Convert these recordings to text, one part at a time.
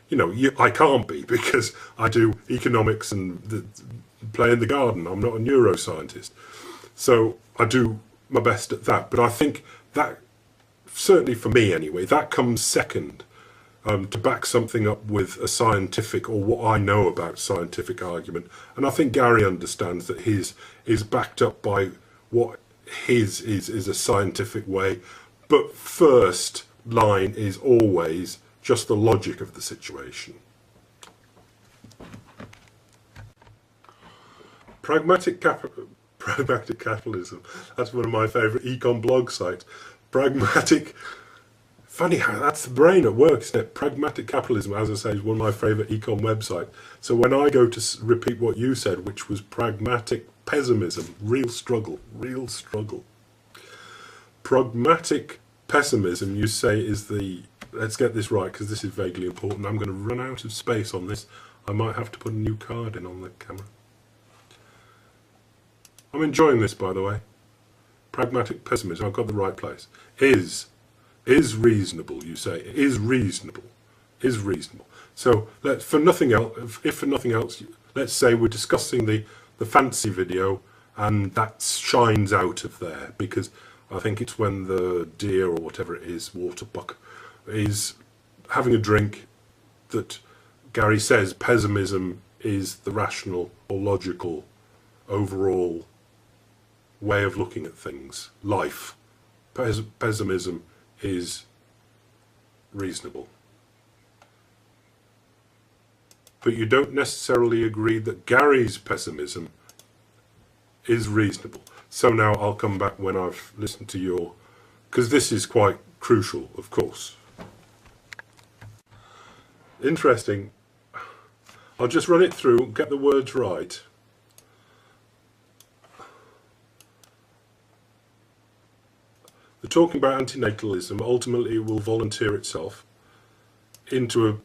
you know, I can't be, because I do economics and play in the garden. I'm not a neuroscientist. So I do my best at that. But I think that, certainly for me anyway, that comes second, to back something up with a scientific, or what I know about scientific argument. And I think Gary understands that his is backed up by what his is a scientific way. But first line is always just the logic of the situation. Pragmatic capitalism. That's one of my favourite econ blog sites. Funny how that's the brain at work, isn't it? Pragmatic capitalism, as I say, is one of my favourite econ websites. So when I go to repeat what you said, which was pragmatic pessimism, real struggle. Pragmatic pessimism, you say, is the... Let's get this right, because this is vaguely important. I'm going to run out of space on this. I might have to put a new card in on the camera. I'm enjoying this, by the way. Pragmatic pessimism, I've got the right place. Is reasonable, you say. Is reasonable. So, if for nothing else, let's say we're discussing the fancy video, and that shines out of there, because I think it's when the deer, or whatever it is, waterbuck, is having a drink, that Gary says pessimism is the rational or logical overall way of looking at things. Life. Pessimism is reasonable. But you don't necessarily agree that Gary's pessimism is reasonable. So now I'll come back when I've listened to your... because this is quite crucial, of course. Interesting. I'll just run it through, get the words right. The talking about antinatalism ultimately will volunteer itself into a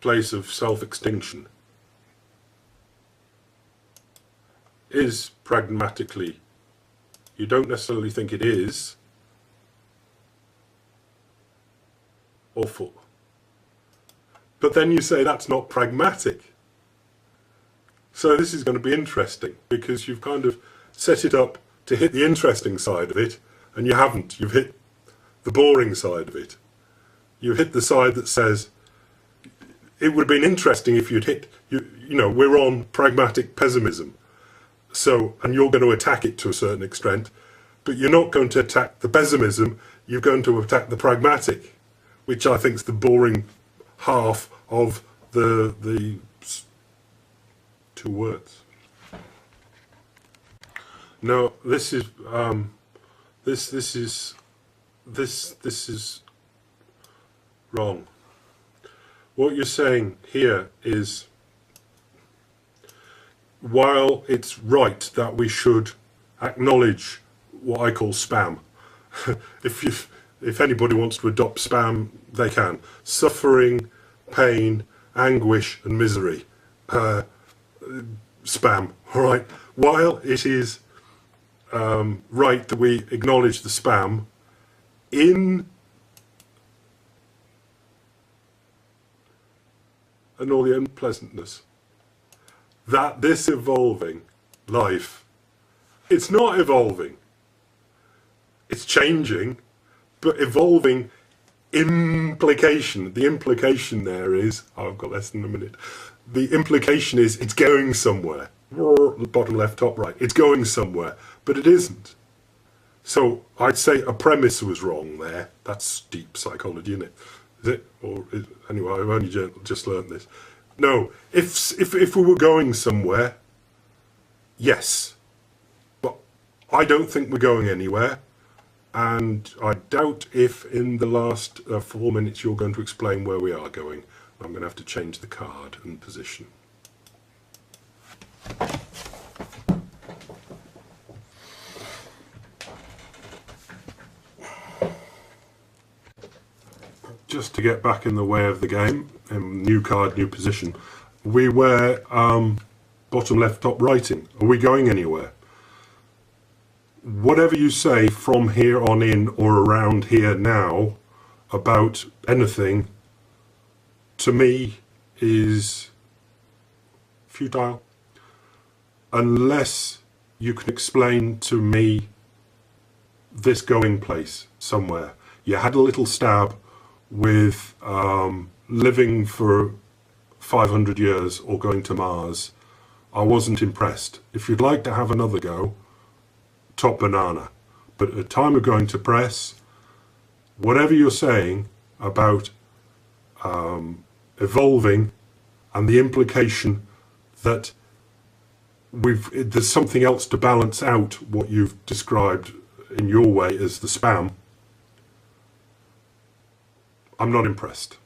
place of self-extinction. Is pragmatically, you don't necessarily think it is awful. But then you say that's not pragmatic. So this is going to be interesting, because you've kind of set it up to hit the interesting side of it, and you haven't. You've hit the boring side of it. You've hit the side that says, it would have been interesting if you'd hit, you know, we're on pragmatic pessimism. So, and you're going to attack it to a certain extent, but you're not going to attack the pessimism, you're going to attack the pragmatic, which I think is the boring half of the two words. No, this is this is wrong. What you're saying here is, while it's right that we should acknowledge what I call spam, if anybody wants to adopt spam, they can. Suffering, pain, anguish and misery. Spam, all right? While it is right that we acknowledge the spam, and all the unpleasantness, that this evolving life, it's not evolving, it's changing, but evolving implication, the implication there is, I've got less than a minute, the implication is it's going somewhere, bottom left, top right, it's going somewhere, but it isn't. So I'd say a premise was wrong there. That's deep psychology, isn't it? Is it? Or is, anyway, I've only just learnt this. No, if we were going somewhere, yes. But I don't think we're going anywhere. And I doubt if in the last 4 minutes you're going to explain where we are going. I'm going to have to change the card and position. Just to get back in the way of the game, new card, new position. We were bottom left, top righting. Are we going anywhere? Whatever you say from here on in or around here now about anything to me, is futile unless you can explain to me this going place somewhere. You had a little stab with living for 500 years or going to Mars. I wasn't impressed. If you'd like to have another go, top banana. But at the time of going to press, whatever you're saying about evolving and the implication that there's something else to balance out what you've described in your way as the spam, I'm not impressed.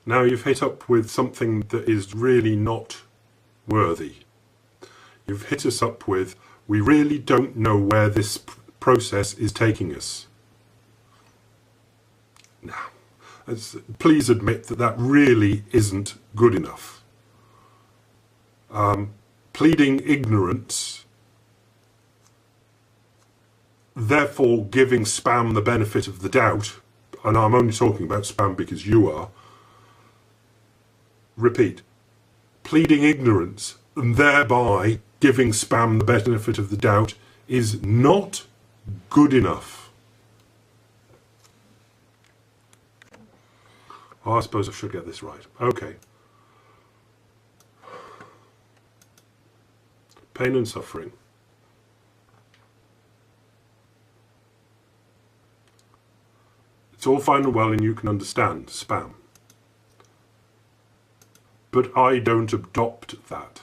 Now you've hit up with something that is really not worthy. You've hit us up with, we really don't know where this process is taking us. Now, please admit that that really isn't good enough. Pleading ignorance, therefore giving spam the benefit of the doubt, and I'm only talking about spam because you are, repeat, pleading ignorance and thereby giving spam the benefit of the doubt is not good enough. Oh, I suppose I should get this right. Okay. Pain and suffering. It's all fine and well and you can understand spam. But I don't adopt that.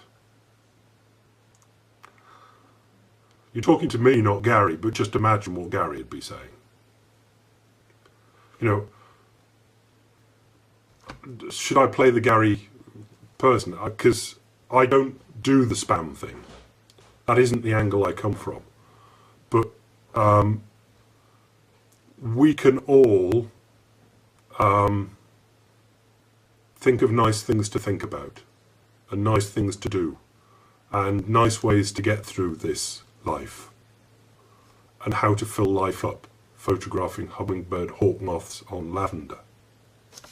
You're talking to me, not Gary, but just imagine what Gary would be saying. You know, should I play the Gary person? Because I don't do the spam thing. That isn't the angle I come from. But we can all think of nice things to think about and nice things to do and nice ways to get through this life and how to fill life up, photographing hummingbird hawk moths on lavender.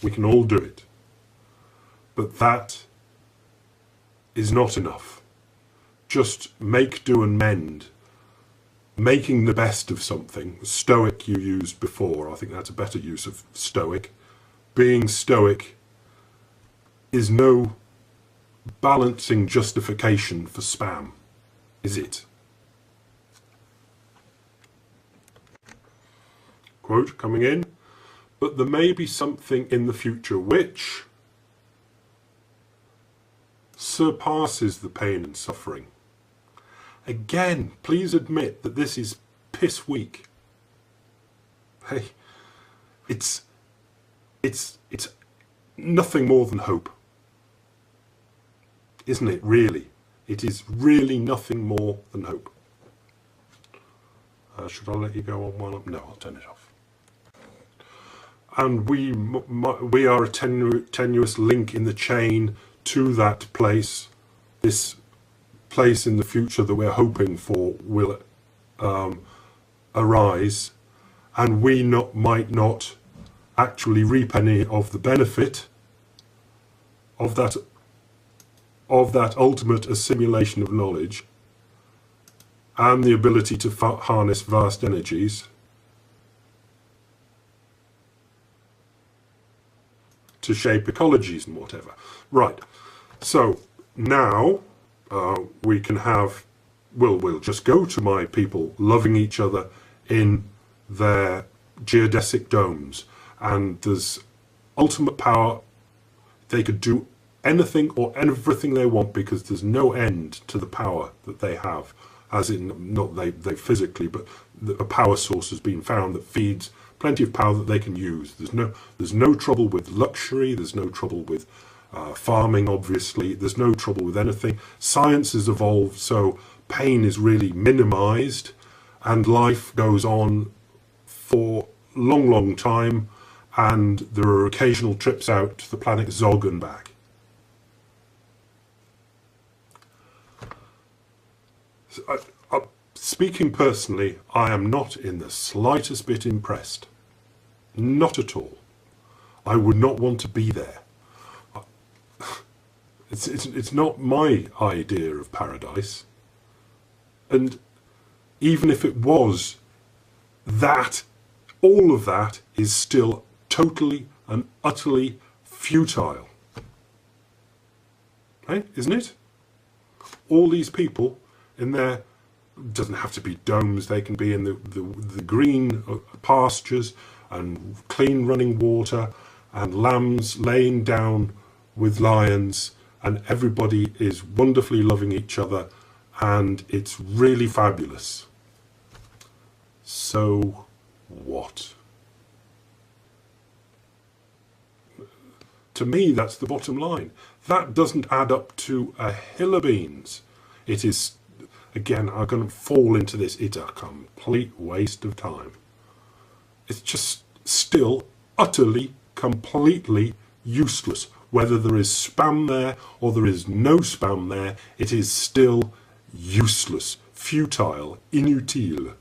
We can all do it. But that is not enough. Just make, do and mend. Making the best of something. Stoic you used before. I think that's a better use of stoic. Being stoic is no balancing justification for spam, is it? Quote coming in, but there may be something in the future which surpasses the pain and suffering. Again, please admit that this is piss weak. Hey, it's nothing more than hope. Isn't it, really? It is really nothing more than hope. Should I let you go on while I'm... No, I'll turn it off. And we are a tenuous link in the chain to that place, this place in the future that we're hoping for will arise, and we might not actually reap any of the benefit of that ultimate assimilation of knowledge and the ability to harness vast energies to shape ecologies and whatever. Right, so now we can have, we'll just go to my people loving each other in their geodesic domes, and there's ultimate power. They could do anything or everything they want because there's no end to the power that they have, as in, not they physically, but a power source has been found that feeds plenty of power that they can use. There's no trouble with luxury, there's no trouble with farming, obviously, there's no trouble with anything. Science has evolved, so pain is really minimized and life goes on for long, long time, and there are occasional trips out to the planet Zog and back. Speaking personally, I am not in the slightest bit impressed. Not at all. I would not want to be there. It's not my idea of paradise. And even if it was, that, all of that is still totally and utterly futile. Hey, isn't it? All these people in there, doesn't have to be domes, they can be in the green pastures and clean running water and lambs laying down with lions, and everybody is wonderfully loving each other, and it's really fabulous. So what? To me, that's the bottom line. That doesn't add up to a hill of beans. It is, again, I'm going to fall into this, it's a complete waste of time. It's just still utterly, completely useless. Whether there is spam there or there is no spam there, it is still useless, futile, inutile.